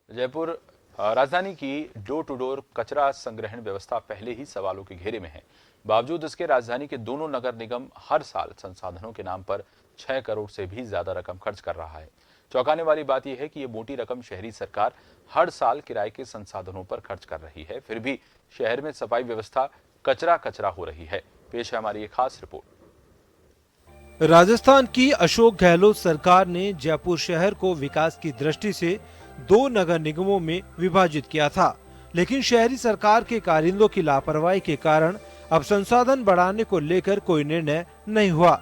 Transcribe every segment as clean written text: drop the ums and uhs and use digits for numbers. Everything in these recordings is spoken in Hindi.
जयपुर राजधानी की डोर टू डोर कचरा संग्रहण व्यवस्था पहले ही सवालों के घेरे में है। बावजूद इसके राजधानी के दोनों नगर निगम हर साल संसाधनों के नाम पर 6 करोड़ से भी ज्यादा रकम खर्च कर रहा है। चौंकाने वाली बात यह है कि ये मोटी रकम शहरी सरकार हर साल किराए के संसाधनों पर खर्च कर रही है, फिर भी शहर में सफाई व्यवस्था कचरा कचरा हो रही है। पेश है हमारी एक खास रिपोर्ट। राजस्थान की अशोक गहलोत सरकार ने जयपुर शहर को विकास की दृष्टि से 2 नगर निगमों में विभाजित किया था, लेकिन शहरी सरकार के कारिंदों की लापरवाही के कारण अब संसाधन बढ़ाने को लेकर कोई निर्णय नहीं हुआ।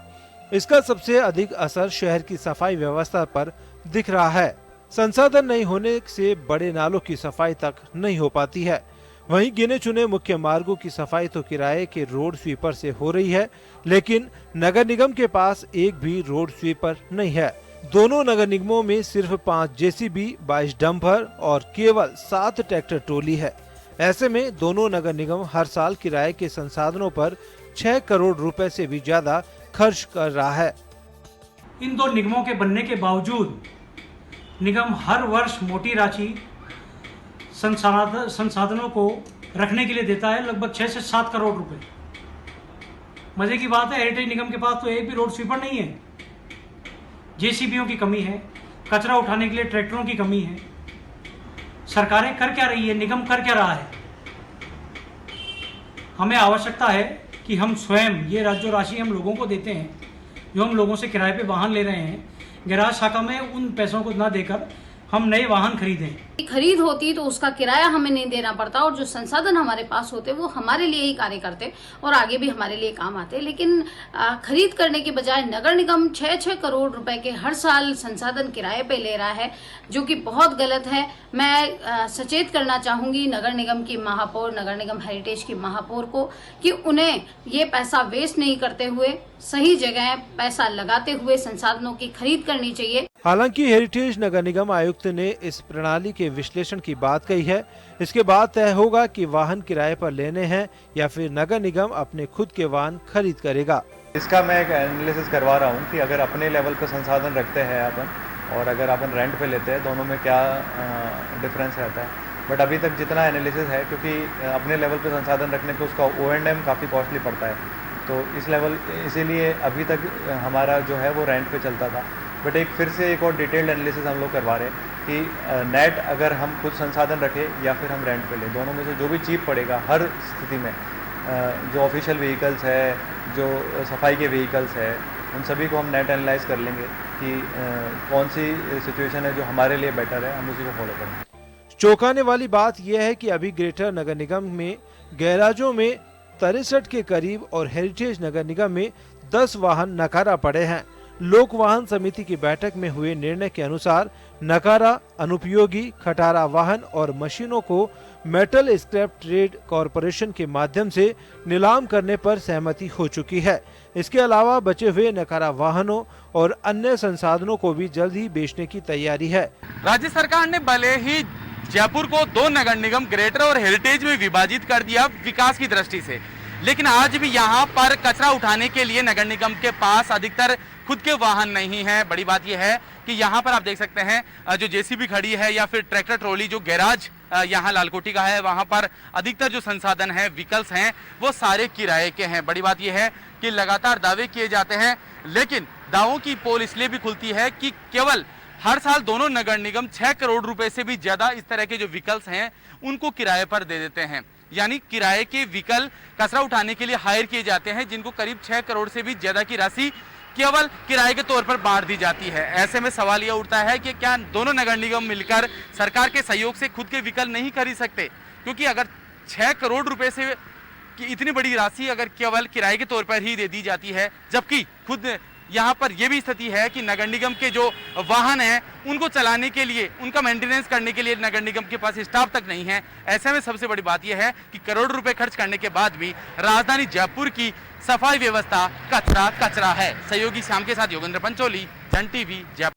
इसका सबसे अधिक असर शहर की सफाई व्यवस्था पर दिख रहा है। संसाधन नहीं होने से बड़े नालों की सफाई तक नहीं हो पाती है। वहीं गिने चुने मुख्य मार्गों की सफाई तो किराए के रोड स्वीपर से हो रही है, लेकिन नगर निगम के पास एक भी रोड स्वीपर नहीं है। दोनों नगर निगमों में सिर्फ 5 जेसीबी, 22 डंपर और केवल 7 ट्रैक्टर ट्रॉली है। ऐसे में दोनों नगर निगम हर साल किराए के संसाधनों पर 6 करोड़ रुपए से भी ज्यादा खर्च कर रहा है। इन 2 निगमों के बनने के बावजूद निगम हर वर्ष मोटी राशि संसाधनों को रखने के लिए देता है, लगभग 6 से 7 करोड़ रुपए। मजे की बात है, हेरिटेज निगम के पास तो एक भी रोड स्वीपर नहीं है, जेसीबीओं की कमी है, कचरा उठाने के लिए ट्रैक्टरों की कमी है। सरकारें कर क्या रही है, निगम कर क्या रहा है? हमें आवश्यकता है कि हम स्वयं ये जो राशि हम लोगों को देते हैं, जो हम लोगों से किराए पे वाहन ले रहे हैं, गैराज शाखा में उन पैसों को ना देकर हम नए वाहन खरीदें। खरीद होती तो उसका किराया हमें नहीं देना पड़ता और जो संसाधन हमारे पास होते वो हमारे लिए ही कार्य करते और आगे भी हमारे लिए काम आते। लेकिन खरीद करने के बजाय नगर निगम 6-6 करोड़ रुपए के हर साल संसाधन किराए पे ले रहा है, जो कि बहुत गलत है। मैं सचेत करना चाहूंगी नगर निगम की महापौर, नगर निगम हेरिटेज की महापौर को कि उन्हें ये पैसा वेस्ट नहीं करते हुए सही जगह पैसा लगाते हुए संसाधनों की खरीद करनी चाहिए। हालांकि हेरिटेज नगर निगम आयुक्त ने इस प्रणाली के विश्लेषण की बात कही है। इसके बाद तय होगा कि वाहन किराए पर लेने हैं या फिर नगर निगम अपने खुद के वाहन खरीद करेगा। इसका मैं एक एनालिसिस करवा रहा हूँ कि अगर अपने लेवल पर संसाधन रखते हैं अपन और अगर अपन रेंट पे लेते हैं, दोनों में क्या डिफरेंस रहता है। बट अभी तक जितना एनालिसिस है, क्योंकि अपने लेवल पे संसाधन रखने पे उसका O&M काफ़ी कॉस्टली पड़ता है, तो इसीलिए अभी तक हमारा जो है वो रेंट पे चलता था। बट फिर से एक और डिटेल्ड एनालिसिस हम लोग करवा रहे हैं कि नेट अगर हम खुद संसाधन रखें या फिर हम रेंट पे लें, दोनों में से जो भी चीप पड़ेगा हर स्थिति में, जो ऑफिशियल व्हीकल्स है, जो सफाई के व्हीकल्स है, उन सभी को हम नेट एनालाइज कर लेंगे कि कौन सी सिचुएशन है जो हमारे लिए बेटर है, हम उसी को फॉलो करेंगे। चौंकाने वाली बात यह है कि अभी ग्रेटर नगर निगम में गैराजों में 63 के करीब और हेरिटेज नगर निगम में 10 वाहन नकारा पड़े हैं। लोक वाहन समिति की बैठक में हुए निर्णय के अनुसार नकारा, अनुपयोगी, खटारा वाहन और मशीनों को मेटल स्क्रैप ट्रेड कॉरपोरेशन के माध्यम से नीलाम करने पर सहमति हो चुकी है। इसके अलावा बचे हुए नकारा वाहनों और अन्य संसाधनों को भी जल्द ही बेचने की तैयारी है। राज्य सरकार ने भले ही जयपुर को 2 नगर निगम ग्रेटर और हेरिटेज में विभाजित कर दिया विकास की दृष्टि से, लेकिन आज भी यहाँ पर कचरा उठाने के लिए नगर निगम के पास अधिकतर खुद के वाहन नहीं है। बड़ी बात यह है कि यहाँ पर आप देख सकते हैं जो जेसीबी खड़ी है या फिर ट्रैक्टर ट्रॉली, जो गैराज यहाँ लालकोटी का है, वहाँ पर अधिकतर जो संसाधन है, व्हीकल्स हैं, वो सारे किराए के हैं। बड़ी बात यह है कि लगातार दावे किए जाते हैं, लेकिन दावों की पोल इसलिए भी खुलती है कि केवल हर साल दोनों नगर निगम 6 करोड़ रुपए से भी ज्यादा इस तरह के जो व्हीकल्स हैं उनको किराए पर दे देते हैं। यानी किराए के व्हीकल कचरा उठाने के लिए हायर किए जाते हैं, जिनको करीब 6 करोड़ से भी ज्यादा की राशि केवल किराए के तौर पर बांट दी जाती है। ऐसे में सवाल यह उठता है कि क्या दोनों नगर निगम मिलकर सरकार के सहयोग से खुद के व्हीकल नहीं खरीद सकते? क्योंकि अगर 6 करोड़ रुपए से कि इतनी बड़ी राशि अगर केवल किराए के तौर पर ही दे दी जाती है, जबकि खुद यहाँ पर यह भी स्थिति है कि नगर निगम के जो वाहन हैं उनको चलाने के लिए, उनका मेंटेनेंस करने के लिए नगर निगम के पास स्टाफ तक नहीं है। ऐसे में सबसे बड़ी बात यह है कि करोड़ रुपए खर्च करने के बाद भी राजधानी जयपुर की सफाई व्यवस्था कचरा कचरा है। सहयोगी श्याम के साथ योगेंद्र पंचोली, जन टीवी, जयपुर।